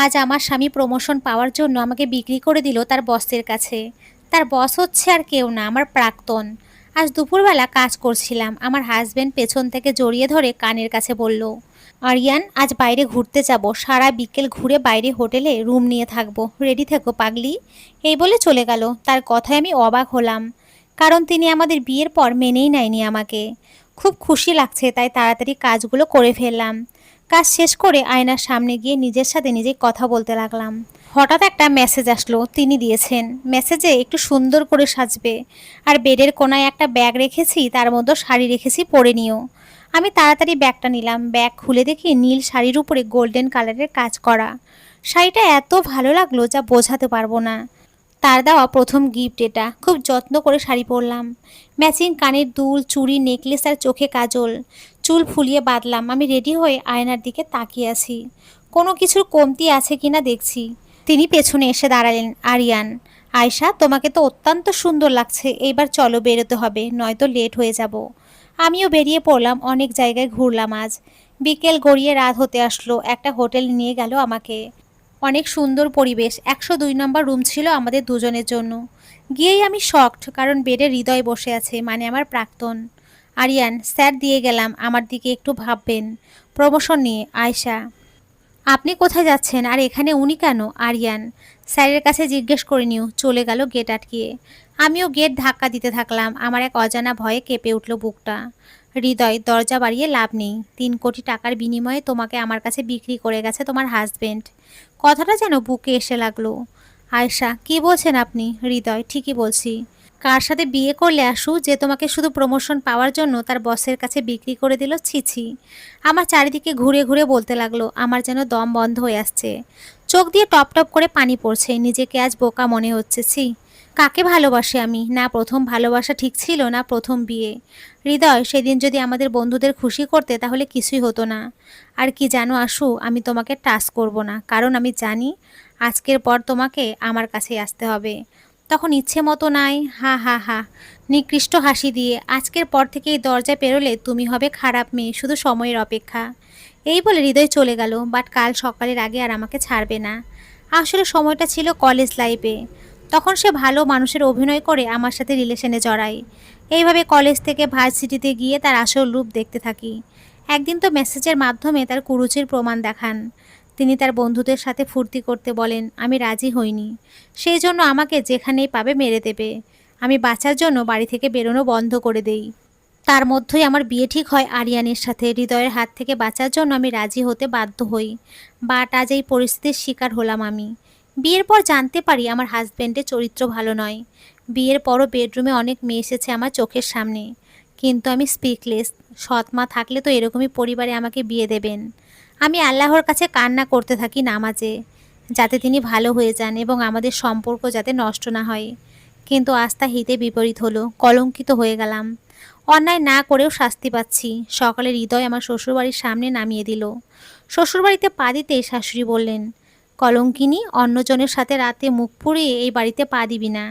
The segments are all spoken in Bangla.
আজ আমার স্বামী প্রমোশন পাওয়ার জন্য আমাকে বিক্রি করে দিল তার বসের কাছে। তার বস হচ্ছে আর কেউ না, আমার প্রাক্তন। আজ দুপুরবেলা কাজ করছিলাম, আমার হাজবেন্ড পেছন থেকে জড়িয়ে ধরে কানের কাছে বলল, আরিয়ান আজ বাইরে ঘুরতে যাব, সারা বিকেল ঘুরে বাইরে হোটেলে রুম নিয়ে থাকবো, রেডি থেকো পাগলি। এই বলে চলে গেল। তার কথায় আমি অবাক হলাম, কারণ তিনি আমাদের বিয়ের পর মেনেই নেয়নি আমাকে। খুব খুশি লাগছে, তাই তাড়াতাড়ি কাজগুলো করে ফেললাম। কাজ শেষ করে আয়নার সামনে গিয়ে নিজের সাথে নিজে কথা বলতে লাগলাম। হঠাৎ একটা মেসেজ আসলো, তিনি দিয়েছেন। মেসেজে একটু সুন্দর করে সাজবে, আর বেডের কোনায় একটা ব্যাগ রেখেছি, তার মধ্যে শাড়ি রেখেছি, পরে নিও। আমি তাড়াতাড়ি ব্যাগটা নিলাম। ব্যাগ খুলে দেখি নীল শাড়ির উপরে গোল্ডেন কালারের কাজ করা। শাড়িটা এত ভালো লাগলো যা বোঝাতে পারবো না। তার দেওয়া প্রথম গিফট এটা। খুব যত্ন করে শাড়ি পরলাম। ম্যাচিং কানের দুল, চুড়ি, নেকলেস আর চোখে কাজল। চুল ফুলিয়ে বাঁধলাম। আমি রেডি হয়ে আয়নার দিকে তাকিয়ে আছি, কোনো কিছুর কমতি আছে কিনা দেখছি। তিনি পেছনে এসে দাঁড়ালেন। আরিয়ান, আয়শা, তোমাকে তো অত্যন্ত সুন্দর লাগছে, এইবার চলো, বেরোতে হবে, নয়তো লেট হয়ে যাব। আমিও বেরিয়ে পড়লাম। অনেক জায়গায় ঘুরলাম আজ। বিকেল গড়িয়ে রাত হতে আসলো। একটা হোটেল নিয়ে গেল আমাকে। অনেক সুন্দর পরিবেশ। 102 নম্বর রুম ছিল আমাদের দুজনের জন্য। গিয়েই আমি শকড, কারণ বেডে হৃদয় বসে আছে, মানে আমার প্রাক্তন। আরিয়ান, স্যার দিয়ে গেলাম, আমার দিকে একটু ভাববেন। প্রমোশন নিয়ে। আয়শা, আপনি কোথায় যাচ্ছেন, আর এখানে উনি কেন? আরিয়ান, স্যারের কাছে জিজ্ঞেস করে নিও। চলে গেল গেট আটকিয়ে। আমিও গেট ধাক্কা দিতে থাকলাম। আমার এক অজানা ভয়ে কেঁপে উঠল বুকটা। হৃদয়, দরজা বাড়িয়ে লাভ নেই। 3 কোটি টাকার বিনিময়ে তোমাকে আমার কাছে বিক্রি করে গেছে তোমার হাজবেন্ড। কথাটা যেন বুকে এসে লাগলো। আয়শা, কি বলছেন আপনি? হৃদয়, ঠিকই বলছি। কার সাথে বিয়ে করলে আসু, যে তোমাকে শুধু প্রমোশন পাওয়ার জন্য তার বসের কাছে বিক্রি করে দিল? ছিছি। আমার চারিদিকে ঘুরে ঘুরে বলতে লাগলো। আমার যেন দম বন্ধ হয়ে আসছে। চোখ দিয়ে টপ টপ করে পানি পড়ছে। নিজেকে আজ বোকা মনে হচ্ছে। ছি, কাকে ভালোবাসি আমি? না প্রথম ভালোবাসা ঠিক ছিল, না প্রথম বিয়ে। হৃদয়, সেদিন যদি আমাদের বন্ধুদের খুশি করতে, তাহলে কিছুই হতো না। আর কি জানো আশু, আমি তোমাকে টাচ করব না, কারণ আমি জানি আজকের পর তোমাকে আমার কাছেই আসতে হবে। তখন ইচ্ছে মতো নাই। হা হা হা, নিকৃষ্ট হাসি দিয়ে। আজকের পর থেকে এই দরজায় পেরোলে তুমি হবে খারাপ মেয়ে, শুধু সময়ের অপেক্ষা। এই বলে হৃদয় চলে গেল। বাট কাল সকালের আগে আর আমাকে ছাড়বে না। আসলে সময়টা ছিল কলেজ লাইফে। তখন সে ভালো মানুষের অভিনয় করে আমার সাথে রিলেশনে জড়ায়। এইভাবে কলেজ থেকে ভার্সিটিতে গিয়ে তার আসল রূপ দেখতে থাকি। একদিন তো মেসেজের মাধ্যমে তার কুরুচির প্রমাণ দেখান। তিনি তার বন্ধুদের সাথে ফুর্তি করতে বলেন। আমি রাজি হইনি। সেই জন্য আমাকে যেখানেই পাবে মেরে দেবে। আমি বাঁচার জন্য বাড়ি থেকে বেরোনো বন্ধ করে দেই। তার মধ্যেই আমার বিয়ে ঠিক হয় আরিয়ানের সাথে। হৃদয়ের হাত থেকে বাঁচার জন্য আমি রাজি হতে বাধ্য হই। বাট আজ এই পরিস্থিতির শিকার হলাম আমি। বিয়ের পর জানতে পারি আমার হাজব্যান্ডের চরিত্র ভালো নয়। বিয়ের পরও বেডরুমে অনেক মেয়ে এসেছে আমার চোখের সামনে। কিন্তু আমি স্পিকলেস। সৎ মা থাকলে তো এরকমই পরিবারে আমাকে বিয়ে দেবেন। আমি আল্লাহর কাছে কান্না করতে থাকি নামাজে, যাতে তিনি ভালো হয়ে যান এবং আমাদের সম্পর্ক যাতে নষ্ট না হয়। কিন্তু আজ তা হিতে বিপরীত হলো। কলঙ্কিত হয়ে গেলাম। অন্যায় না করেও শাস্তি পাচ্ছি। সকালে হৃদয় আমার শ্বশুরবাড়ির সামনে নামিয়ে দিল। শ্বশুরবাড়িতে পা দিতে শাশুড়ি বললেন, কলঙ্কিনী, অন্যজনের সাথে রাতে মুখ পুড়িয়ে এই বাড়িতে পা দিবি না।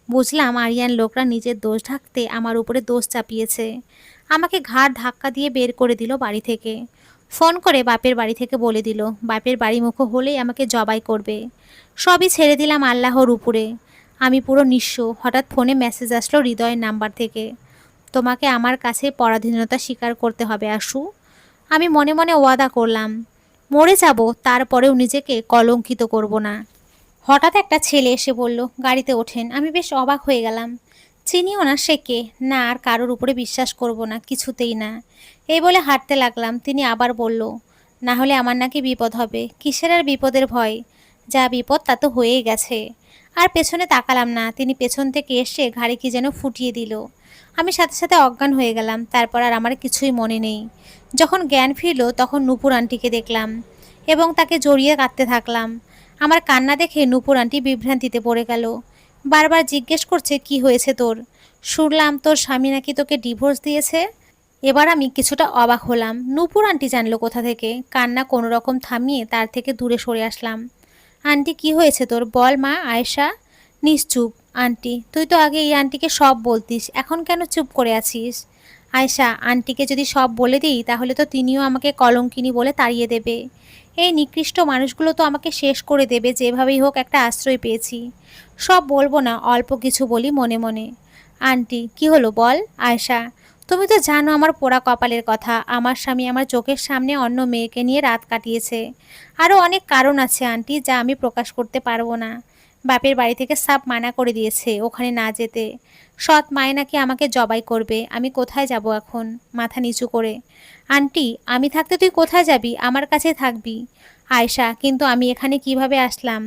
বুঝলাম আরিয়ান লোকরা নিজের দোষ ঢাকতে আমার উপরে দোষ চাপিয়েছে। আমাকে ঘাড় ধাক্কা দিয়ে বের করে দিল বাড়ি থেকে। ফোন করে বাপের বাড়ি থেকে বলে দিল বাপের বাড়ি মুখো হলেই আমাকে জবাই করবে। সবই ছেড়ে দিলাম আল্লাহর উপরে। আমি পুরো নিঃস্ব। হঠাৎ ফোনে মেসেজ আসলো হৃদয়ের নাম্বার থেকে। তোমাকে আমার কাছে পরাধীনতা স্বীকার করতে হবে আশু। আমি মনে মনে ওয়াদা করলাম, মরে যাব, তারপরেও নিজেকে কলঙ্কিত করব না। হঠাৎ একটা ছেলে এসে বলল, গাড়িতে ওঠেন। আমি বেশ অবাক হয়ে গেলাম। চিনিও না সে কে। না, আর কারোর উপরে বিশ্বাস করব না, কিছুতেই না। এই বলে হাঁটতে লাগলাম। তিনি আবার বলল, না হলে আমার নাকি বিপদ হবে। কিসের আর বিপদের ভয়? যা বিপদ তা তো হয়েই গেছে। আর পেছনে তাকালাম না। তিনি পেছন থেকে এসে ঘাড়ে কি যেন ফুটিয়ে দিল। আমি সাথে সাথে অজ্ঞান হয়ে গেলাম। তারপর আর আমার কিছুই মনে নেই। যখন জ্ঞান ফিরল তখন নূপুর আন্টিকে দেখলাম এবং তাকে জড়িয়ে কাঁদতে থাকলাম। আমার কান্না দেখে নূপুর আন্টি বিভ্রান্তিতে পড়ে গেল। বারবার জিজ্ঞেস করছে, কি হয়েছে তোর? শুনলাম তোর স্বামী নাকি তোকে ডিভোর্স দিয়েছে। এবার আমি কিছুটা অবাক হলাম। নূপুর আন্টি জানলো কোথা থেকে? কান্না কোনো রকম থামিয়ে তার থেকে দূরে সরে আসলাম। আন্টি, কি হয়েছে তোর? বল মা। আয়েশা নিশ্চুপ। আন্টি, তুই তো আগে এই আন্টিকে সব বলতিস, এখন কেন চুপ করে আছিস? আয়েশা, আন্টিকে যদি সব বলে দিই তাহলে তো তিনিও আমাকে কলঙ্কিনী বলে তাড়িয়ে দেবে। এই নিকৃষ্ট মানুষগুলো তো আমাকে শেষ করে দেবে, যেভাবেই হোক একটা আশ্রয় পেয়েছি। সব বলবো না, অল্প কিছু বলি মনে মনে। আন্টি, কি হলো বল? আয়শা, তুমি তো জানো আমার পোড়া কপালের কথা। আমার স্বামী আমার চোখের সামনে অন্য মেয়েকে নিয়ে রাত কাটিয়েছে। আরও অনেক কারণ আছে আন্টি, যা আমি প্রকাশ করতে পারবো না। বাপের বাড়ি থেকে সাপ মানা করে দিয়েছে ওখানে না যেতে। সৎ মায়ে নাকি আমাকে জবাই করবে। আমি কোথায় যাব এখন? মাথা নিচু করে। আন্টি, আমি থাকতে তুই কোথায় যাবি? আমার কাছে থাকবি। আয়শা, কিন্তু আমি এখানে কিভাবে আসলাম?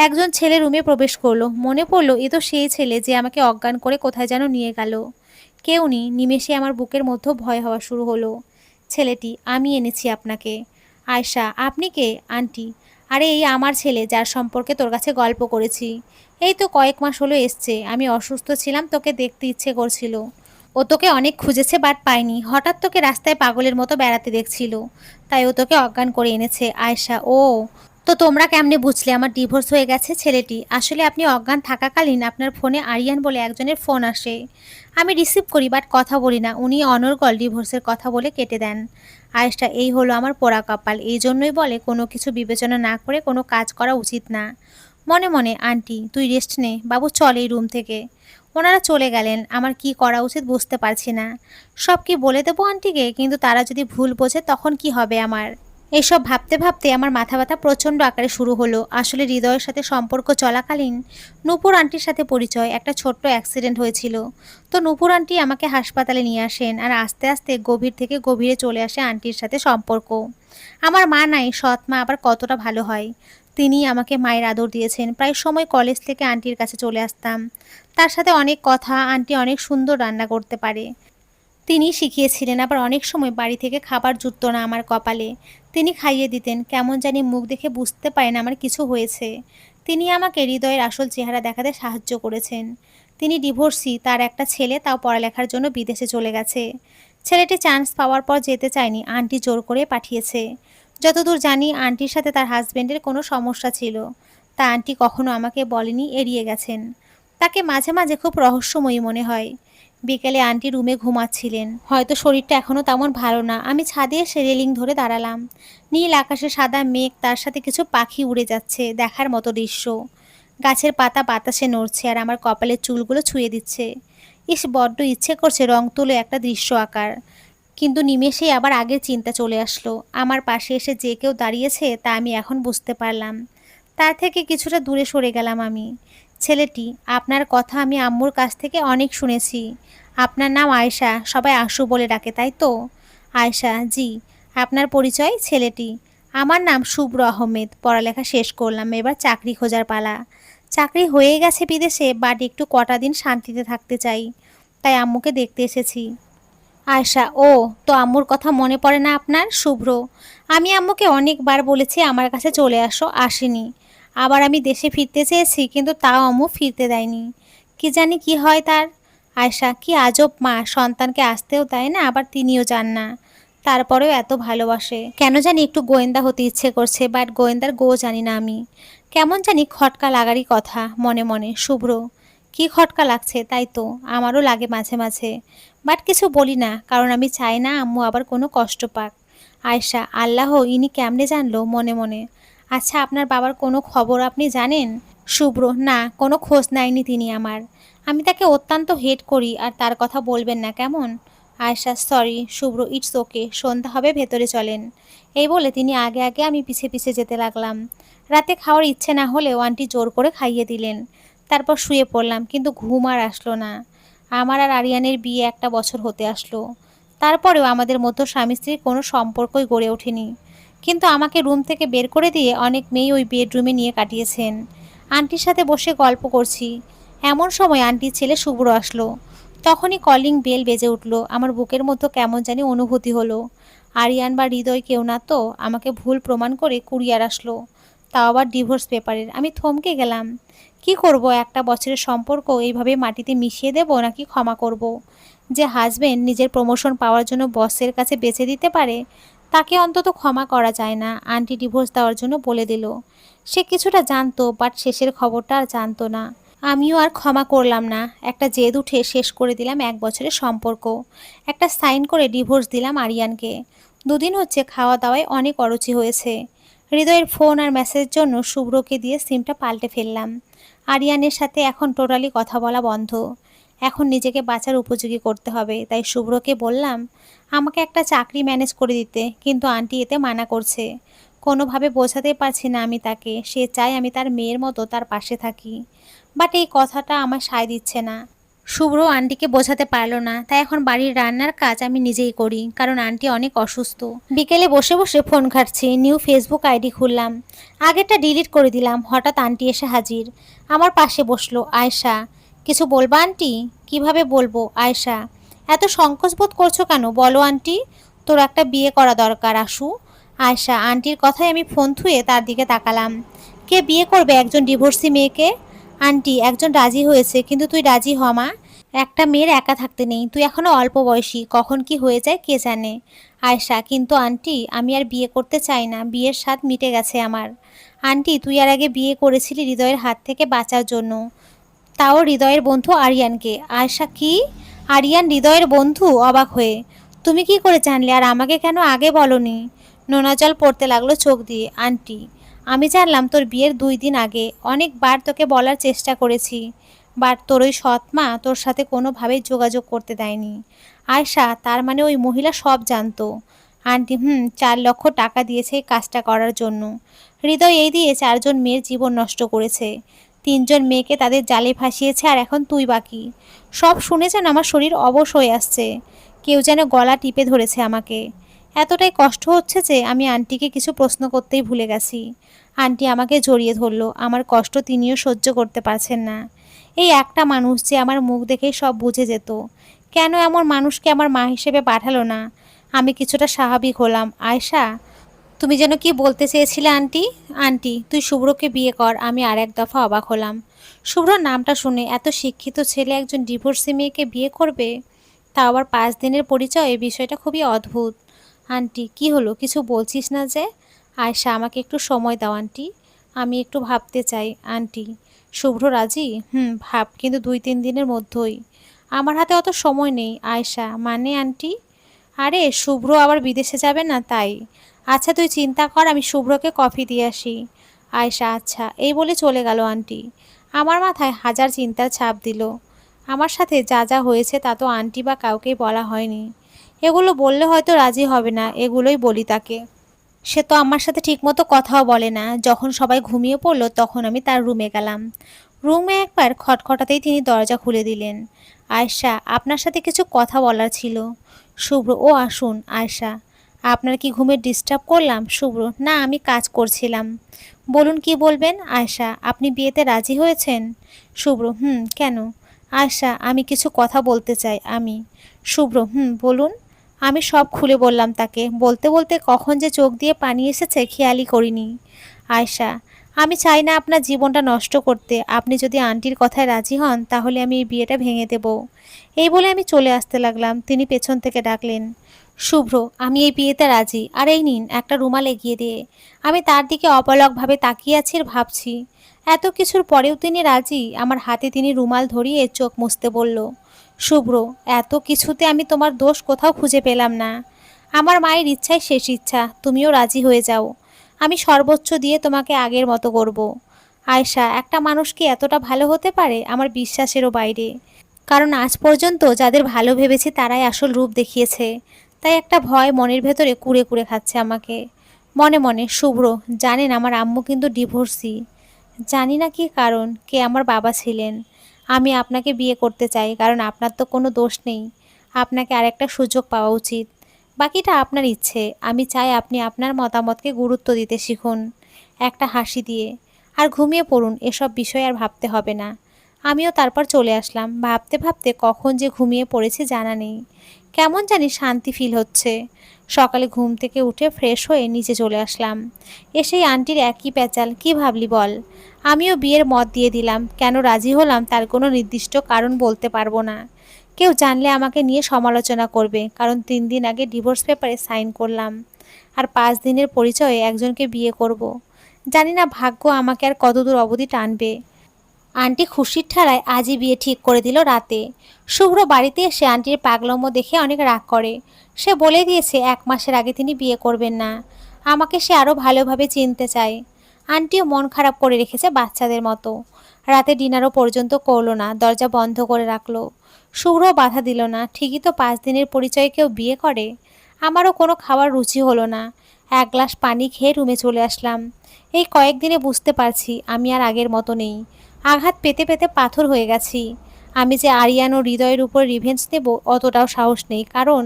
একজন ছেলে রুমে প্রবেশ করলো, মনে পড়লো এ তো সেই ছেলে যে আমাকে অজ্ঞান করে কোথায় যেন নিয়ে গেল। কেউ নি, নিমেষে আমার বুকের মধ্যে ভয় হওয়া শুরু হলো। ছেলেটি, আমি এনেছি আপনাকে। আয়শা, আপনি কে? আন্টি, আরে এই আমার ছেলে, যার সম্পর্কে তোর কাছে গল্প করেছি। এই তো কয়েক মাস হলো এসছে। আমি অসুস্থ ছিলাম, তোকে দেখতে ইচ্ছে করছিল। ও তোকে অনেক খুঁজেছে বাট পায়নি। হঠাৎ তোকে রাস্তায় পাগলের মতো বেড়াতে দেখছিল, তাই ও তোকে অজ্ঞান করে এনেছে। আয়শা, ও, তো তোমরা কেমনে বুঝলে আমার ডিভোর্স হয়ে গেছে? ছেলেটি, আসলে আপনি অজ্ঞান থাকাকালীন আপনার ফোনে আরিয়ান বলে একজনের ফোন আসে। আমি রিসিভ করি বাট কথা বলি না। উনি অনর্গল ডিভোর্সের কথা বলে কেটে দেন। আয়েশটা, এই হলো আমার পোড়া কপাল। এই জন্যই বলে কোনো কিছু বিবেচনা না করে কোনো কাজ করা উচিত না। মনে মনে, আন্টি তুই রেস্ট নে, বাবু চল এই রুম থেকে। ওনারা চলে গেলেন। আমার কি করা উচিত বুঝতে পারছি না। সব কি বলে দেবো আন্টিকে? কিন্তু তারা যদি ভুল বোঝে তখন কি হবে আমার? এইসব ভাবতে ভাবতে আমার মাথা ব্যথা প্রচণ্ড আকারে শুরু হলো। আসলে হৃদয়ের সাথে সম্পর্ক চলাকালীন নূপুর আন্টির সাথে পরিচয়। একটা ছোট্ট অ্যাক্সিডেন্ট হয়েছিল, তো নূপুর আন্টি আমাকে হাসপাতালে নিয়ে আসেন। আর আস্তে আস্তে গভীর থেকে গভীরে চলে আসে আন্টির সাথে সম্পর্ক। আমার মা নাই, সৎ মা আবার কতটা ভালো হয়। তিনি আমাকে মায়ের আদর দিয়েছেন। প্রায় সময় কলেজ থেকে আন্টির কাছে চলে আসতাম। তার সাথে অনেক কথা। আন্টি অনেক সুন্দর রান্না করতে পারে, তিনি শিখিয়েছিলেন। আবার অনেক সময় বাড়ি থেকে খাবার জুটত না আমার কপালে, তিনি খাইয়ে দিতেন। কেমন জানি মুখ দেখে বুঝতে পারেন আমার কিছু হয়েছে। তিনি আমাকে হৃদয়ের আসল চেহারা দেখাতে সাহায্য করেছেন। তিনি ডিভোর্সি, তার একটা ছেলে, তাও পড়ালেখার জন্য বিদেশে চলে গেছে। ছেলেটি চান্স পাওয়ার পর যেতে চায়নি, আন্টি জোর করে পাঠিয়েছে। যতদূর জানি আন্টির সাথে তার হাজবেন্ডের কোনো সমস্যা ছিল, তা আন্টি কখনো আমাকে বলেনি, এড়িয়ে গেছেন। তাকে মাঝে মাঝে খুব রহস্যময়ী মনে হয়। বিকেলে আন্টি রুমে ঘুমাচ্ছিলেন, হয়তো শরীরটা এখনও তেমন ভালো না। আমি ছাদে এসে রেলিং ধরে দাঁড়ালাম। নীল আকাশে সাদা মেঘ, তার সাথে কিছু পাখি উড়ে যাচ্ছে, দেখার মতো দৃশ্য। গাছের পাতা বাতাসে নড়ছে আর আমার কপালের চুলগুলো ছুঁয়ে দিচ্ছে। ইস, বড্ড ইচ্ছে করছে রং তুলে একটা দৃশ্য আঁকার। কিন্তু নিমেষেই আবার আগের চিন্তা চলে আসলো। আমার পাশে এসে যে কেউ দাঁড়িয়েছে তা আমি এখন বুঝতে পারলাম। তার থেকে কিছুটা দূরে সরে গেলাম আমি। ছেলেটি, আপনার কথা আমি আম্মুর কাছ থেকে অনেক শুনেছি। আপনার নাম আয়েশা, সবাই আশু বলে ডাকে, তাই তো? আয়েশা, জি। আপনার পরিচয়? ছেলেটি, আমার নাম শুভ্র আহমেদ। পড়ালেখা শেষ করলাম, এবার চাকরি খোঁজার পালা। চাকরি হয়ে গেছে বিদেশে, বাট একটু কটা দিন শান্তিতে থাকতে চাই, তাই আম্মুকে দেখতে এসেছি। আয়শা, ও, তো আম্মুর কথা মনে পড়ে না আপনার? শুভ্র, আমি আম্মুকে অনেকবার বলেছি আমার কাছে চলে আসো, আসেনি। আবার আমি দেশে ফিরতে চেয়েছি, কিন্তু তাও আম্মু ফিরতে দেয়নি। কি জানি কি হয় তার। আয়শা, কি আজব মা, সন্তানকে আসতেও দেয় না, আবার তিনিও যান না, তারপরেও এত ভালোবাসে। কেন জানি একটু গোয়েন্দা হতে ইচ্ছে করছে, বাট গোয়েন্দার গো জানি না আমি। কেমন জানি খটকা লাগারই কথা মনে মনে। শুভ্র, কি খটকা লাগছে? তাই তো আমারও লাগে মাঝে মাঝে, বাট কিছু বলি না, কারণ আমি চাই না আম্মু আবার কোনো কষ্ট পাক। আয়শা, আল্লাহ, ইনি কেমনে জানলো? মনে মনে। আচ্ছা, আপনার বাবার কোনো খবর আপনি জানেন? শুভ্র, না, কোনো খোঁজ নেয়নি তিনি আমার। আমি তাকে অত্যন্ত হেট করি, আর তার কথা বলবেন না কেমন? Ayesha, sorry. Shubhra, it's okay, সন্ধ্যা হবে, ভেতরে চলেন। এই বলে তিনি আগে আগে, আমি পিছে পিছে যেতে লাগলাম। রাতে খাওয়ার ইচ্ছে না হলেও আন্টি জোর করে খাইয়ে দিলেন। তারপর শুয়ে পড়লাম, কিন্তু ঘুম আর আসলো না। আমার আর আরিয়ানের বিয়ে একটা বছর হতে আসলো, তারপরেও আমাদের মধ্যে স্বামী স্ত্রীর কোনো সম্পর্কই গড়ে ওঠেনি। কিন্তু আমাকে রুম থেকে বের করে দিয়ে অনেক মেয়ে ওই বেডরুমে নিয়ে কাটিয়েছেন। আন্টির সাথে বসে গল্প করছি, এমন সময় আন্টির ছেলে শুভ্র আসলো। তখনই কলিং বেল বেজে উঠল। আমার বুকের মধ্যে কেমন জানি অনুভূতি হলো। আরিয়ান বা হৃদয় কেউ না তো? আমাকে ভুল প্রমাণ করে কুরিয়ার আসলো, তাও আবার ডিভোর্স পেপারের। আমি থমকে গেলাম। কি করব? একটা বছরের সম্পর্ক এইভাবে মাটিতে মিশিয়ে দেব, নাকি ক্ষমা করব? যে হাজবেন্ড নিজের প্রমোশন পাওয়ার জন্য বসের কাছে বেচে দিতে পারে, তাকে অন্তত ক্ষমা করা যায় না? আন্টি ডিভোর্স দেওয়ার জন্য বলে দিল। সে কিছুটা জানতো, বাট শেষের খবরটা আর জানতো না। আমিও আর ক্ষমা করলাম না। একটা জেদ উঠে শেষ করে দিলাম 1 বছরের সম্পর্ক। একটা সাইন করে ডিভোর্স দিলাম আরিয়ানকে। 2 দিন হচ্ছে খাওয়া দাওয়ায় অনেক অরুচি হয়েছে। হৃদয়ের ফোন আর মেসেজের জন্য শুভ্রকে দিয়ে সিমটা পাল্টে ফেললাম। আরিয়ানের সাথে এখন টোটালি কথা বলা বন্ধ। এখন নিজেকে বাঁচার উপযোগী করতে হবে। তাই শুভ্রকে বললাম আমাকে একটা চাকরি ম্যানেজ করে দিতে, কিন্তু আন্টি এতে মানা করছে। কোনোভাবে বোঝাতে পারছি না আমি তাকে, সে চায় আমি তার মেয়ের মতো তার পাশে থাকি, বাট এই কথাটা আমার সায় দিচ্ছে না। শুভ্র আন্টিকে বোঝাতে পারলো না, তাই এখন বাড়ির রান্নার কাজ আমি নিজেই করি, কারণ আন্টি অনেক অসুস্থ। বিকেলে বসে বসে ফোন ঘাঁটছি, নিউ ফেসবুক আইডি খুললাম। আগেরটা ডিলিট করে দিলাম। হঠাৎ আন্টি এসে হাজির। আমার পাশে বসলো। আয়শা, কিছু বলবা আন্টি? কিভাবে বলবো আয়শা? এত সংকোচ বোধ করছো কেন? বলো আন্টি। তোর একটা বিয়ে করা দরকার আশু। আয়শা, আন্টির কথায় আমি ফোন থুয়ে তার দিকে তাকালাম। কে বিয়ে করবে একজন ডিভোর্সি মেয়েকে? আন্টি, একজন রাজি হয়েছে, কিন্তু তুই রাজি হ মা। একটা মেয়ের একা থাকতে নেই, তুই এখনো অল্প বয়সী, কখন কি হয়ে যায় কে জানে। আয়শা, কিন্তু আন্টি আমি আর বিয়ে করতে চাই না, বিয়ের স্বাদ মিটে গেছে আমার। আন্টি, তুই আর আগে বিয়ে করেছিলি হৃদয়ের হাত থেকে বাঁচার জন্য, তাও হৃদয়ের বন্ধু আরিয়ানকে। আয়শা, কি? আরিয়ান হৃদয়ের বন্ধু? অবাক হয়ে, তুমি কি করে জানলে, আর আমাকে কেন আগে বলনি? নোনা জল পড়তে লাগলো চোখ দিয়ে। আন্টি, আমি জানলাম তোর বিয়ের 2 দিন আগে, অনেকবার তোকে বলার চেষ্টা করেছি, বাট তোর ওই সৎ মা তোর সাথে কোনোভাবেই যোগাযোগ করতে দেয়নি। আয়শা, তার মানে ওই মহিলা সব জানতো? আন্টি, 4 লক্ষ টাকা দিয়েছে এই কাজটা করার জন্য। হৃদয় এই দিয়ে 4জন মেয়ের জীবন নষ্ট করেছে, 3জন মেয়েকে তাদের জালে ফাঁসিয়েছে, আর এখন তুই বাকি। সব শুনে যেন আমার শরীর অবশ হয়ে আসছে, কেউ যেন গলা টিপে ধরেছে আমাকে। এতটাই কষ্ট হচ্ছে যে আমি আন্টিকে কিছু প্রশ্ন করতেই ভুলে গেছি। আন্টি আমাকে জড়িয়ে ধরলো। আমার কষ্ট তিনিও সহ্য করতে পারছেন না। এই একটা মানুষ যে আমার মুখ দেখেই সব বুঝে যেত, কেন এমন মানুষকে আমার মা হিসেবে পাঠালো না? আমি কিছুটা স্বাভাবিক হলাম। আয়শা, তুমি যেন কি বলতে চেয়েছিলে আন্টি? আন্টি, তুই শুভ্রকে বিয়ে কর। আমি আর এক দফা অবাক হলাম। শুভ্র নামটা শুনে এত শিক্ষিত ছেলে একজন ডিভোর্সি মেয়েকে বিয়ে করবে, তা আবার 5 দিনের পরিচয়, এই বিষয়টা খুবই অদ্ভুত। আন্টি, কি হলো, কিছু বলছিস না যে? আয়শা, আমাকে একটু সময় দাও আন্টি, আমি একটু ভাবতে চাই। আন্টি, শুভ্র রাজি? ভাব, কিন্তু 2-3 দিনের মধ্যেই। আমার হাতে অত সময় নেই। আয়শা, মানে আন্টি? আরে শুভ্র আবার বিদেশে যাবে না তাই। আচ্ছা তুই চিন্তা কর, আমি শুভ্রকে কফি দিয়ে আসি। আয়শা, আচ্ছা, এই বলে চলে গেল আন্টি। আমার মাথায় হাজার চিন্তার ছাপ দিল। আমার সাথে যা যা হয়েছে তা তো আন্টি বা কাউকেই বলা হয়নি। এগুলো বললে হয়তো রাজি হবে না, এগুলোই বলি তাকে। সে তো আমার সাথে ঠিকমতো কথাও বলে না। যখন সবাই ঘুমিয়ে পড়লো তখন আমি তার রুমে গেলাম। রুমে একবার খটখটাতেই তিনি দরজা খুলে দিলেন। আয়শা, আপনার সাথে কিছু কথা বলার ছিল। শুভ্র, ও আসুন। আয়শা, আপনার কি ঘুমে ডিস্টার্ব করলাম? শুভ্র, না, আমি কাজ করছিলাম। বলুন কি বলবেন। আয়শা, আপনি বিয়েতে রাজি হয়েছেন? শুভ্র, কেন? আয়শা, আমি কিছু কথা বলতে চাই। আমি। শুভ্র, বলুন। আমি সব খুলে বললাম তাকে। বলতে বলতে কখন যে চোখ দিয়ে পানি এসেছে খেয়ালই করিনি। আয়শা, আমি চাই না আপনার জীবনটা নষ্ট করতে। আপনি যদি আন্টির কথায় রাজি হন তাহলে আমি এই বিয়েটা ভেঙে দেব। এই বলে আমি চলে আসতে লাগলাম। তিনি পেছন থেকে ডাকলেন, শুভ্র, আমি এই বিয়েতে রাজি, আর এই নিন একটা রুমাল এগিয়ে দিয়ে। আমি তার দিকে অপলকভাবে তাকিয়ে আছি আর ভাবছি, এত কিছুর পরেও তিনি রাজি। আমার হাতে তিনি রুমাল ধরিয়ে চোখ মুছতে বলল, শুভ্র, এত কিছুতে আমি তোমার দোষ কোথাও খুঁজে পেলাম না। আমার মায়ের ইচ্ছাই শেষ ইচ্ছা, তুমিও রাজি হয়ে যাও। আমি সর্বোচ্চ দিয়ে তোমাকে আগের মতো করব। আয়শা, একটা মানুষ কি এতটা ভালো হতে পারে? আমার বিশ্বাসেরও বাইরে। কারণ আজ পর্যন্ত যাদের ভালো ভেবেছি তারাই আসল রূপ দেখিয়েছে। তাই একটা ভয় মনের ভেতরে কুরে কুরে খাচ্ছে আমাকে। মনে মনে, শুভ্র, জানেন আমার আম্মু কিন্তু ডিভোর্সি। জানি না কি কারণ, কে আমার বাবা ছিলেন। আমি আপনাকে বিয়ে করতে চাই, কারণ আপনার তো কোনো দোষ নেই। আপনাকে আরেকটা সুযোগ পাওয়া উচিত। বাকিটা আপনার ইচ্ছে। আমি চাই আপনি আপনার মতামতকে গুরুত্ব দিতে শিখুন, একটা হাসি দিয়ে। আর ঘুমিয়ে পড়ুন, এসব বিষয় আর ভাবতে হবে না। আমিও তারপর চলে আসলাম। ভাবতে ভাবতে কখন যে ঘুমিয়ে পড়েছি জানা নেই। কেমন জানি শান্তি ফিল হচ্ছে। সকালে ঘুম থেকে উঠে ফ্রেশ হয়ে নিচে চলে আসলাম। এসেই আন্টির একই প্যাচাল, কি ভাবলি বল। আমিও বিয়ের মত দিয়ে দিলাম। কেন রাজি হলাম তার কোনো নির্দিষ্ট কারণ বলতে পারবো না। কেউ জানলে আমাকে নিয়ে সমালোচনা করবে, কারণ 3 দিন আগে ডিভোর্স পেপারে সাইন করলাম, আর 5 দিনের পরিচয়ে একজনকে বিয়ে করব। জানি না ভাগ্য আমাকে আর কতদূর অবধি টানবে। আন্টি খুশির ঠাড়ায় আজই বিয়ে ঠিক করে দিল রাতে। শুভ্র বাড়িতে এসে আন্টির পাগলম্য দেখে অনেক রাগ করে। সে বলে দিয়েছে 1 মাসের আগে তিনি বিয়ে করবেন না। আমাকে সে আরও ভালোভাবে চিনতে চায়। আন্টিও মন খারাপ করে রেখেছে বাচ্চাদের মতো। রাতে ডিনারও পর্যন্ত করলো না, দরজা বন্ধ করে রাখলো। শুভ্রও বাধা দিল না। ঠিকই তো, 5 দিনের পরিচয়ে কেউ বিয়ে করে? আমারও কোনো খাবার রুচি হলো না। এক গ্লাস পানি খেয়ে রুমে চলে আসলাম। এই কয়েকদিনে বুঝতে পারছি আমি আর আগের মতো নেই। আঘাত পেতে পেতে পাথর হয়ে গেছি। আমি যে আরিয়ান ও হৃদয়ের উপর রিভেঞ্জ নেব অতটাও সাহস নেই, কারণ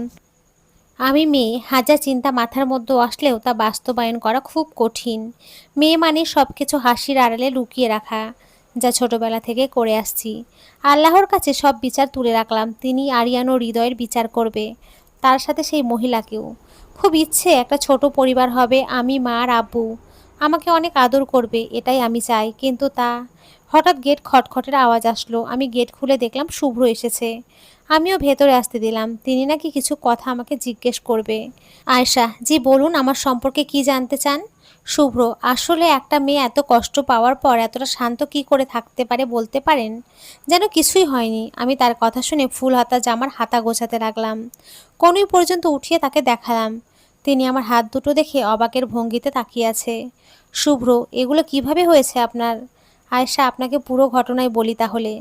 আমি মেয়ে। হাজার চিন্তা মাথার মধ্যে আসলেও তা বাস্তবায়ন করা খুব কঠিন। মেয়ে মানে সব কিছু হাসির আড়ালে লুকিয়ে রাখা, যা ছোটবেলা থেকে করে আসছি। আল্লাহর কাছে সব বিচার তুলে রাখলাম, তিনি আরিয়ান ও হৃদয়ের বিচার করবে, তার সাথে সেই মহিলাকেও। খুব ইচ্ছে একটা ছোট পরিবার হবে, আমি, মা আর আব্বু। আমাকে অনেক আদর করবে, এটাই আমি চাই। কিন্তু হঠাৎ গেট খটখটের আওয়াজ আসলো। আমি গেট খুলে দেখলাম শুভ্র এসেছে। আমিও ভেতরে আসতে দিলাম। তিনি নাকি কিছু কথা আমাকে জিজ্ঞেস করবে। আয়শা, জি বলুন, আমার সম্পর্কে কি জানতে চান? শুভ্র, আসলে একটা মেয়ে এত কষ্ট পাওয়ার পর এতটা শান্ত কি করে থাকতে পারে বলতে পারেন? যেন কিছুই হয়নি। আমি তার কথা শুনে ফুল হাতা জামার হাতা গোছাতে লাগলাম। কনুই পর্যন্ত উঠিয়ে তাকে দেখালাম। তিনি আমার হাত দুটো দেখে অবাকের ভঙ্গিতে তাকিয়ে আছে। শুভ্র, এগুলো কিভাবে হয়েছে আপনার? আয়শা, আপনাকে পুরো ঘটনায় বলি তাহলে।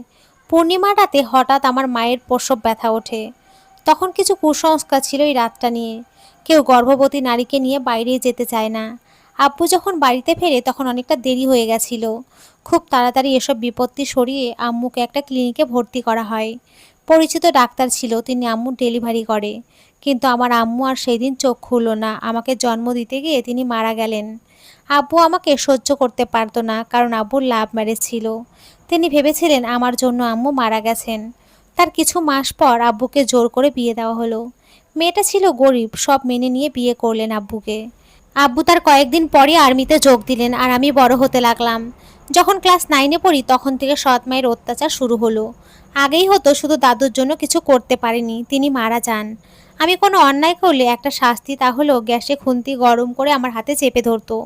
পূর্ণিমা রাতে হঠাৎ আমার মায়ের প্রসব ব্যথা ওঠে। তখন কিছু কুসংস্কার ছিল এই রাতটা নিয়ে। কেউ গর্ভবতী নারীকে নিয়ে বাইরে যেতে চায় না। আব্বু যখন বাড়িতে ফেরে তখন অনেকটা দেরি হয়ে গেছিল। খুব তাড়াতাড়ি এসব বিপত্তি সরিয়ে আম্মুকে একটা ক্লিনিকে ভর্তি করা হয়। পরিচিত ডাক্তার ছিল, তিনি আম্মুর ডেলিভারি করে। কিন্তু আমার আম্মু আর সেই দিন চোখ খুলল না। আমাকে জন্ম দিতে গিয়ে তিনি মারা গেলেন। আব্বু আমাকে সহ্য করতে পারতো না, কারণ আব্বুর লাভ ম্যারেজ ছিল। তিনি ভেবেছিলেন আমার জন্য আম্মু মারা গেছেন। তার কিছু মাস পর আব্বুকে জোর করে বিয়ে দেওয়া হলো। মেয়েটা ছিল গরিব, সব মেনে নিয়ে বিয়ে করলেন আব্বুকে। আব্বু তার কয়েকদিন পরই আর্মিতে যোগ দিলেন আর আমি বড় হতে লাগলাম। যখন ক্লাস 9-এ পড়ি তখন থেকে সৎ মায়ের অত্যাচার শুরু হলো। আগেই হতো, শুধু দাদুর জন্য কিছু করতে পারিনি, তিনি মারা যান। আমি কোনো অন্যায় করলে একটা শাস্তি, তা হলো গ্যাসে খুন্তি গরম করে আমার হাতে চেপে ধরতো।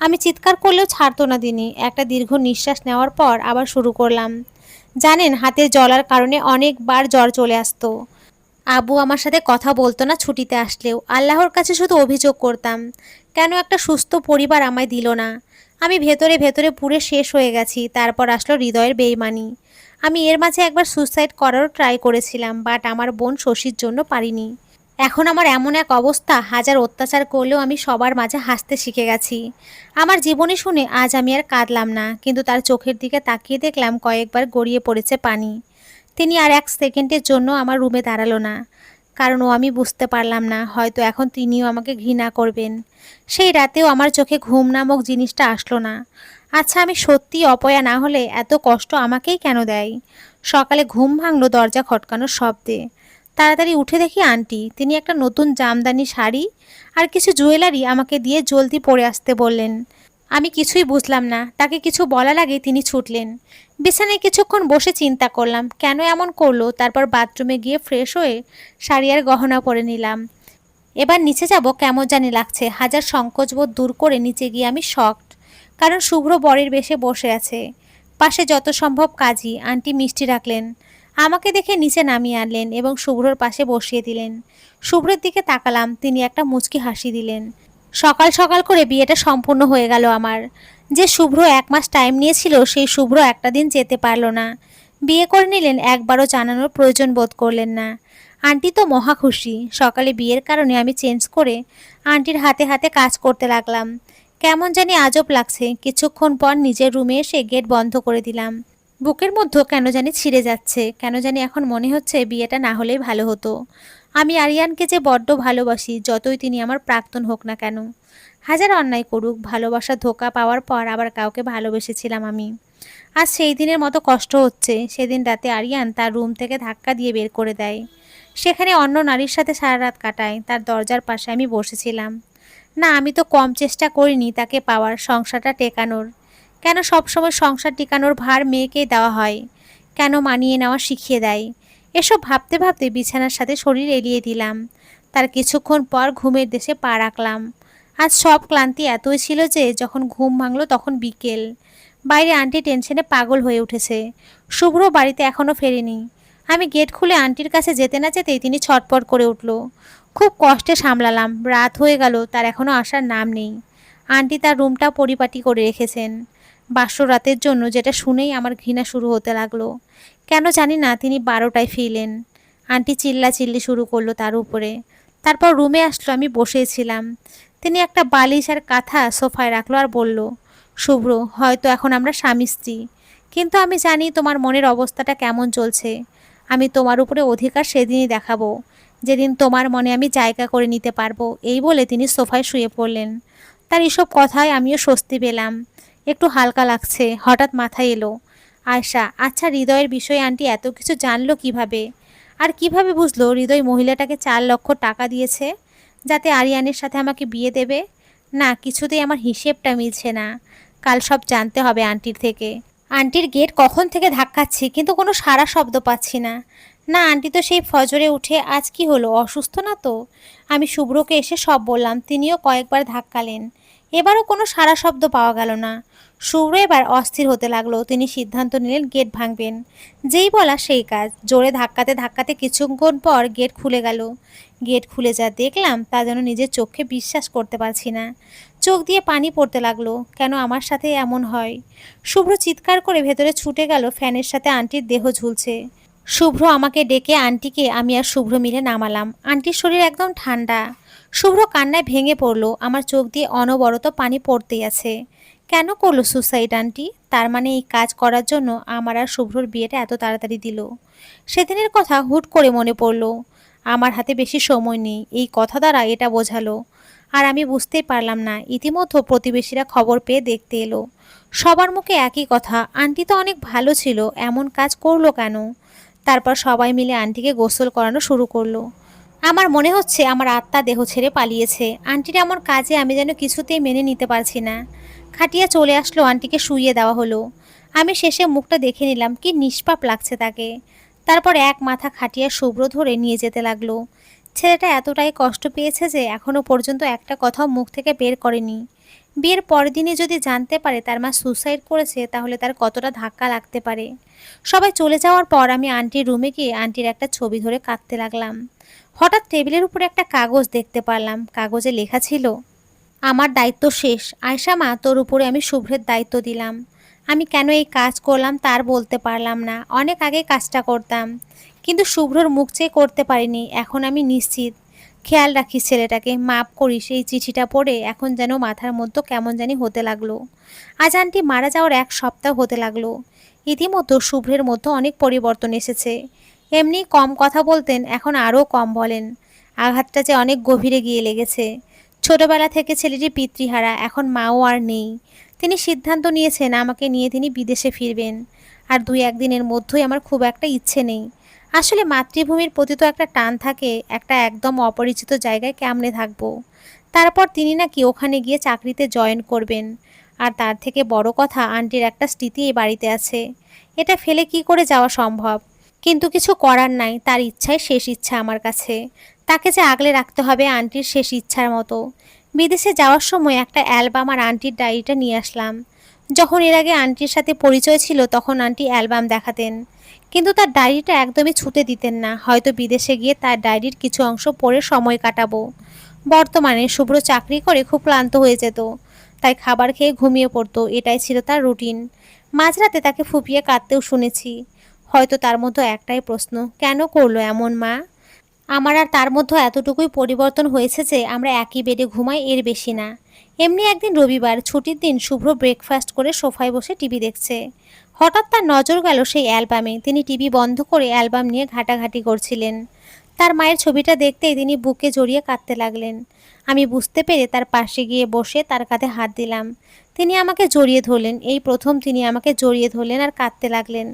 আমি চিৎকার করলেও ছাড়তো না তিনি। একটা দীর্ঘ নিঃশ্বাস নেওয়ার পর আবার শুরু করলাম। জানেন, হাতের জ্বলার কারণে অনেকবার জ্বর চলে আসতো। আব্বু আমার সাথে কথা বলতো না ছুটিতে আসলেও। আল্লাহর কাছে শুধু অভিযোগ করতাম, কেন একটা সুস্থ পরিবার আমায় দিল না। আমি ভেতরে ভেতরে পুরে শেষ হয়ে গেছি। তারপর আসলো হৃদয়ের বেইমানি। আমি এর মাঝে একবার সুসাইড করারও ট্রাই করেছিলাম, বাট আমার বোন শশীর জন্য পারিনি। এখন আমার এমন এক অবস্থা, হাজার অত্যাচার করলেও আমি সবার মাঝে হাসতে শিখে গেছি। আমার জীবনী শুনে আজ আমি আর কাঁদলাম না, কিন্তু তার চোখের দিকে তাকিয়ে দেখলাম কয়েকবার গড়িয়ে পড়েছে পানি। তিনি আর এক সেকেন্ডের জন্য আমার রুমে দাঁড়ালো না, কারণ আমি বুঝতে পারলাম না, হয়তো এখন তিনিও আমাকে ঘৃণা করবেন। সেই রাতেও আমার চোখে ঘুম নামক জিনিসটা আসলো না। আচ্ছা, আমি সত্যি অপয়া না হলে এত কষ্ট আমাকেই কেন দেয়? সকালে ঘুম ভাঙলো দরজা খটকানোর শব্দে। তাড়াতাড়ি উঠে দেখি আন্টি। তিনি একটা নতুন জামদানি শাড়ি আর কিছু জুয়েলারি আমাকে দিয়ে জলদি পরে আসতে বললেন। আমি কিছুই বুঝলাম না। তাকে কিছু বলার আগে তিনি ছুটলেন। বিছানায় কিছুক্ষণ বসে চিন্তা করলাম কেন এমন করলো। তারপর বাথরুমে গিয়ে ফ্রেশ হয়ে শাড়ি আর গহনা পরে নিলাম। এবার নিচে যাব, কেমন জানি লাগছে। হাজার সংকোচবোধ দূর করে নিচে গিয়ে আমি শকড, কারণ শুভ্র বরের বেশে বসে আছে। পাশে যত সম্ভব কাজী আন্টি মিষ্টি রাখলেন। আমাকে দেখে নিচে নামিয়ে আনলেন এবং শুভ্রর পাশে বসিয়ে দিলেন। শুভ্রের দিকে তাকালাম, তিনি একটা মুচকি হাসি দিলেন। সকাল সকাল করে বিয়েটা সম্পূর্ণ হয়ে গেল আমার। যে শুভ্র 1 মাস টাইম নিয়েছিল, সেই শুভ্র একটা দিন যেতে পারল না। বিয়ে করে নিলেন, একবারও জানানোর প্রয়োজন বোধ করলেন না। আন্টি তো মহা খুশি। সকালে বিয়ের কারণে আমি চেঞ্জ করে আন্টির হাতে হাতে কাজ করতে লাগলাম। কেমন জানি আজব লাগছে। কিছুক্ষণ পর নিজের রুমে এসে গেট বন্ধ করে দিলাম। বুকের মধ্যে কেন জানি ছিঁড়ে যাচ্ছে। কেন জানি এখন মনে হচ্ছে বিয়েটা না হলেই ভালো হতো। আমি আরিয়ানকে যে বড্ড ভালোবাসি, যতই তিনি আমার প্রাক্তন হোক না কেন। হাজার অন্যায় করুক, ভালোবাসা ধোঁকা পাওয়ার পর আবার কাউকে ভালোবেসেছিলাম আমি। আজ সেই দিনের মতো কষ্ট হচ্ছে। সেদিন রাতে আরিয়ান তার রুম থেকে ধাক্কা দিয়ে বের করে দেয়। সেখানে অন্য নারীর সাথে সারা রাত কাটায়। তার দরজার পাশে আমি বসেছিলাম। না, আমি তো কম চেষ্টা করিনি তাকে পাওয়ার, সংসারটা টেকানোর। কেন সবসময় সংসার টিকানোর ভার মেয়েকেই দেওয়া হয়? কেন মানিয়ে নেওয়া শিখিয়ে দেয়? এসব ভাবতে ভাবতে বিছানার সাথে শরীর এলিয়ে দিলাম। তার কিছুক্ষণ পর ঘুমের দেশে পা রাখলাম। আজ সব ক্লান্তি এতই ছিল যে যখন ঘুম ভাঙলো তখন বিকেল। বাইরে আন্টি টেনশনে পাগল হয়ে উঠেছে। শুভ্র বাড়িতে এখনও ফেরেনি। আমি গেট খুলে আন্টির কাছে যেতে না যেতেই তিনি ছটপট করে উঠল। খুব কষ্টে সামলালাম। রাত হয়ে গেল, তার এখনও আসার নাম নেই। আন্টি তার রুমটা পরিপাটি করে রেখেছেন বাসর রাতের জন্য, যেটা শুনেই আমার ঘৃণা শুরু হতে লাগলো। কেন জানি না তিনি 12টায় ফিরলেন। আন্টি চিল্লাচিল্লি শুরু করলো তার উপরে। তারপর রুমে আসলো, আমি বসেছিলাম। তিনি একটা বালিশ আর কাঁথা সোফায় রাখলো আর বলল, শুভ্র, হয়তো এখন আমরা স্বামী স্ত্রী, কিন্তু আমি জানি তোমার মনের অবস্থাটা কেমন চলছে। আমি তোমার উপরে অধিকার সেদিনই দেখাবো, যেদিন তোমার মনে আমি জায়গা করে নিতে পারবো। এই বলে তিনি সোফায় শুয়ে পড়লেন। তার এসব কথায় আমিও স্বস্তি পেলাম, একটু হালকা লাগছে। হঠাৎ মাথায় এলো, আয়শা, আচ্ছা হৃদয়ের বিষয়ে আন্টি এত কিছু জানলো কিভাবে? আর কিভাবে বুঝলো হৃদয় মহিলাটাকে 4 লক্ষ টাকা দিয়েছে যাতে আরিয়ানের সাথে আমাকে বিয়ে দেবে? না, কিছুতেই আমার হিসেবটা মিলছে না। কাল সব জানতে হবে আন্টির থেকে। আন্টির গেট কখন থেকে ধাক্কাচ্ছি, কিন্তু কোনো সাড়া শব্দ পাচ্ছি না। না, আন্টি তো সেই ফজরে উঠে, আজ কি হলো, অসুস্থ না তো? আমি শুভ্রকে এসে সব বললাম, তিনিও কয়েকবার ধাক্কালেন। এবারও কোনো সাড়া শব্দ পাওয়া গেল না। শুভ্র এবার অস্থির হতে লাগলো। তিনি সিদ্ধান্ত নিলেন গেট ভাঙবেন। যেই বলা সেই কাজ। জোরে ধাক্কাতে ধাক্কাতে কিছুক্ষণ পর গেট খুলে গেল। গেট খুলে যা দেখলাম তা যেন নিজের চোখে বিশ্বাস করতে পারছি না। চোখ দিয়ে পানি পড়তে লাগলো। কেন আমার সাথে এমন হয়? শুভ্র চিৎকার করে ভেতরে ছুটে গেল। ফ্যানের সাথে আন্টির দেহ ঝুলছে। শুভ্র আমাকে ডেকে আন্টিকে আমি আর শুভ্র মিলে নামালাম। আন্টির শরীর একদম ঠান্ডা। শুভ্র কান্নায় ভেঙে পড়লো। আমার চোখ দিয়ে অনবরত পানি পড়তেই আছে। কেন করলো সুসাইড আন্টি? তার মানে এই কাজ করার জন্য আমার আর শুভ্রর বিয়েটা এত তাড়াতাড়ি দিল। সেদিনের কথা হুট করে মনে পড়লো। আমার হাতে বেশি সময় নেই, এই কথা দ্বারা এটা বোঝালো। আর আমি বুঝতেই পারলাম না। ইতিমধ্যে প্রতিবেশীরা খবর পেয়ে দেখতে এলো। সবার মুখে একই কথা, আন্টি তো অনেক ভালো ছিল, এমন কাজ করলো কেন? তারপর সবাই মিলে আন্টিকে গোসল করানো শুরু করলো। আমার মনে হচ্ছে আমার আত্মা দেহ ছেড়ে পালিয়েছে। আন্টির এমন কাজে আমি যেন কিছুতেই মেনে নিতে পারছি না। খাটিয়া চলে আসলো, আন্টিকে শুইয়ে দেওয়া হলো। আমি শেষে মুখটা দেখে নিলাম, কি নিষ্পাপ লাগছে তাকে। তারপর এক মাথা খাটিয়া শুভ্র ধরে নিয়ে যেতে লাগলো। ছেলেটা এতটাই কষ্ট পেয়েছে যে এখনো পর্যন্ত একটা কথাও মুখ থেকে বের করেনি। বিয়ের পরের দিনই যদি জানতে পারে তার মা সুসাইড করেছে, তাহলে তার কতটা ধাক্কা লাগতে পারে। সবাই চলে যাওয়ার পর আমি আন্টির রুমে গিয়ে আন্টির একটা ছবি ধরে কাঁদতে লাগলাম। হঠাৎ টেবিলের উপরে একটা কাগজ দেখতে পারলাম। কাগজে লেখা ছিল, আমার দায়িত্ব শেষ। আয়শা মা, তোর উপরে আমি শুভ্রের দায়িত্ব দিলাম। আমি কেন এই কাজ করলাম তার বলতে পারলাম না। অনেক আগে কাজটা করতাম, কিন্তু শুভ্রর মুখ চেয়ে করতে পারিনি। এখন আমি নিশ্চিত। খেয়াল রাখিস ছেলেটাকে, মাপ করিস। এই চিঠিটা পড়ে এখন যেন মাথার মধ্যে কেমন জানি হতে লাগলো। আজ আন্টি মারা যাওয়ার 1 সপ্তাহ হতে লাগলো। ইতিমধ্যে শুভ্রের মধ্যে অনেক পরিবর্তন এসেছে। এমনি কম কথা বলতেন, এখন আরও কম বলেন। আঘাতটা যে অনেক গভীরে গিয়ে লেগেছে। ছোটবেলা থেকে ছেলেটি পিতৃহারা, এখন মাও আর নেই। তিনি সিদ্ধান্ত নিয়েছেন আমাকে নিয়ে তিনি বিদেশে ফিরবেন। আর 2-1 দিনের মধ্যেই আমার খুব একটা ইচ্ছে নেই। আসলে মাতৃভূমির প্রতি তো একটা টান থাকে। একটা একদম অপরিচিত জায়গায় কেমনে থাকবো? তারপর তিনি নাকি ওখানে গিয়ে চাকরিতে জয়েন করবেন। আর তার থেকে বড় কথা, আন্টির একটা স্মৃতি এই বাড়িতে আছে। এটা ফেলে কি করে যাওয়া সম্ভব? কিন্তু কিছু করার নাই, তার ইচ্ছাই শেষ ইচ্ছা আমার কাছে। তাকে যে আগলে রাখতে হবে আন্টির শেষ ইচ্ছার মতো। বিদেশে যাওয়ার সময় একটা অ্যালবাম আর আন্টির ডায়েরিটা নিয়ে আসলাম। যখন এর আগে আন্টির সাথে পরিচয় ছিল তখন আন্টি অ্যালবাম দেখাতেন, কিন্তু তার ডায়েরিটা একদমই ছুঁতে দিতেন না। হয়তো বিদেশে গিয়ে তার ডায়েরির কিছু অংশ পড়ে সময় কাটাবো। বর্তমানে শুভ্র চাকরি করে খুব ক্লান্ত হয়ে যেত, তাই খাবার খেয়ে ঘুমিয়ে পড়তো। এটাই ছিল তার রুটিন। মাঝরাতে তাকে ফুপিয়ে কাঁদতেও শুনেছি। হয়তো তার মধ্যে একটাই প্রশ্ন, কেন করলো এমন মা? আমার আর তার মধ্যে এতটুকুই পরিবর্তন হয়েছে যে আমরা একই বেডে ঘুমাই, এর বেশি না। এমনি একদিন রবিবার ছুটির দিন শুভ্র ব্রেকফাস্ট করে সোফায় বসে টিভি দেখছে। হঠাৎ তার নজর গেল সেই অ্যালবামে। তিনি টিভি বন্ধ করে অ্যালবাম নিয়ে ঘাটাঘাটি করছিলেন। তার মায়ের ছবিটা দেখতেই তিনি বুকে জড়িয়ে কাঁদতে লাগলেন। আমি বুঝতে পেরে তার পাশে গিয়ে বসে তার কাঁধে হাত দিলাম। তিনি আমাকে জড়িয়ে ধরলেন। এই প্রথম তিনি আমাকে জড়িয়ে ধরলেন আর কাঁদতে লাগলেন।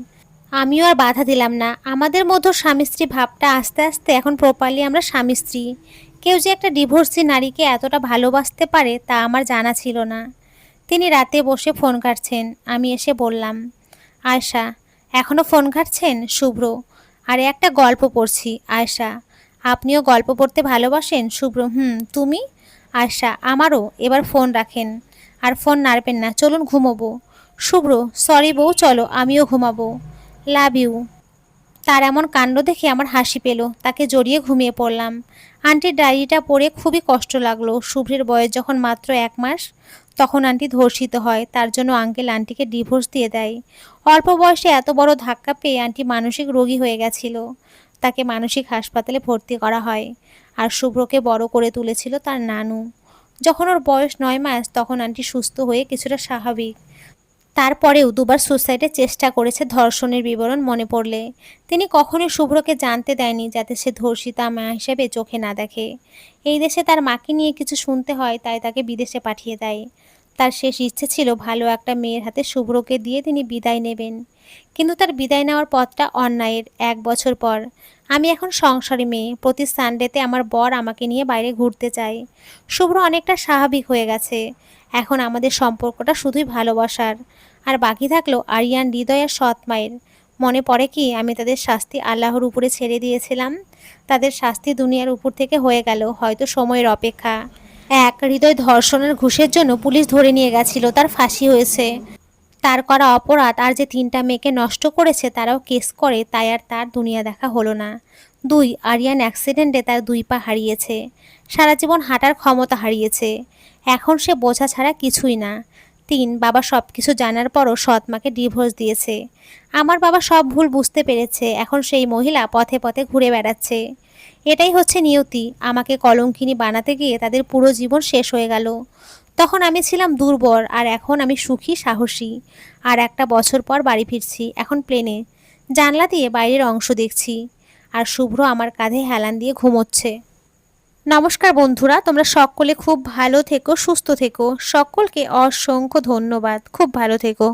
আমিও আর বাধা দিলাম না। আমাদের মধ্যে স্বামী স্ত্রী ভাবটা আস্তে আস্তে এখন প্রপারলি আমরা স্বামী স্ত্রী। কেউ যে একটা ডিভোর্সি নারীকে এতটা ভালোবাসতে পারে তা আমার জানা ছিল না। তিনি রাতে বসে ফোন ঘাঁটছেন। আমি এসে বললাম, আয়শা, এখনও ফোন ঘাঁটছেন? শুভ্র, আরে একটা গল্প পড়ছি। আয়শা, আপনিও গল্প পড়তে ভালোবাসেন? শুভ্র, হুম। তুমি? আয়শা, আমারও। এবার ফোন রাখেন, আর ফোন নাড়বেন না, চলুন ঘুমোবো। শুভ্র, সরি বউ, চলো আমিও ঘুমাবো। Love you. তার এমন কাণ্ড দেখে আমার হাসি পেল, তাকে জড়িয়ে ঘুমিয়ে পড়লাম। আন্টির ডায়েরিটা পড়ে খুবই কষ্ট লাগলো। শুভ্রের বয়স যখন মাত্র 1 মাস, তখন আন্টি ধর্ষিত হয়। তার জন্য আঙ্কেল আন্টিকে ডিভোর্স দিয়ে দেয়। অল্প বয়সে এত বড় ধাক্কা পেয়ে আন্টি মানসিক রোগী হয়ে গেছিল। তাকে মানসিক হাসপাতালে ভর্তি করা হয়। আর শুভ্রকে বড় করে তুলেছিল তার নানু। যখন ওর বয়স 9 মাস, তখন আন্টি সুস্থ হয়ে কিছুটা স্বাভাবিক। তারপরেও দুবার সুসাইডের চেষ্টা করেছে ধর্ষণের বিবরণ মনে পড়লে। তিনি কখনোই শুভ্রকে জানতে দেয়নি, যাতে সে ধর্ষিতা মা হিসেবে চোখে না দেখে। এই দেশে তার মাকে নিয়ে কিছু শুনতে হয়, তাই তাকে বিদেশে পাঠিয়ে দেয়। তার শেষ ইচ্ছে ছিল ভালো একটা মেয়ের হাতে শুভ্রকে দিয়ে তিনি বিদায় নেবেন। কিন্তু তার বিদায় নেওয়ার পথটা অন্যায়ের। 1 বছর পর আমি এখন সংসারী মেয়ে। প্রতি সানডেতে আমার বর আমাকে নিয়ে বাইরে ঘুরতে চায়। শুভ্র অনেকটা স্বাভাবিক হয়ে গেছে। এখন আমাদের সম্পর্কটা শুধুই ভালোবাসার। আর বাকি থাকলো আরিয়ান, হৃদয় আর সৎ মায়ের। মনে পড়ে কি আমি তাদের শাস্তি আল্লাহর উপরে ছেড়ে দিয়েছিলাম? তাদের শাস্তি দুনিয়ার উপর থেকে হয়ে গেল, হয়তো সময়ের অপেক্ষা। হৃদয় ধর্ষণের ঘুষের জন্য পুলিশ ধরে নিয়ে গেছিল, তার ফাঁসি হয়েছে। তার করা অপরাধ আর যে 3টা মেয়েকে নষ্ট করেছে তারাও কেস করে, তাই আর তার দুনিয়া দেখা হলো না। 2, আরিয়ান অ্যাক্সিডেন্টে তার 2 পা হারিয়েছে। সারা জীবন হাঁটার ক্ষমতা হারিয়েছে। এখন সে বোঝা ছাড়া কিছুই না। 3, বাবা সব কিছু জানার পরও সৎ মাকে ডিভোর্স দিয়েছে। আমার বাবা সব ভুল বুঝতে পেরেছে। এখন সেই মহিলা পথে পথে ঘুরে বেড়াচ্ছে। এটাই হচ্ছে নিয়তি। আমাকে কলঙ্কিনী বানাতে গিয়ে তাদের পুরো জীবন শেষ হয়ে গেল। তখন আমি ছিলাম দুর্বল, আর এখন আমি সুখী, সাহসী। আর 1 বছর পর বাড়ি ফিরছি, এখন প্লেনে। জানলা দিয়ে বাইরের অংশ দেখছি। আর শুভ্র আমার কাঁধে হেলান দিয়ে ঘুমোচ্ছে। নমস্কার বন্ধুরা, তোমরা সকলে খুব ভালো থেকো, সুস্থ থেকো। সকলকে অসংখ্য ধন্যবাদ। খুব ভালো থেকো।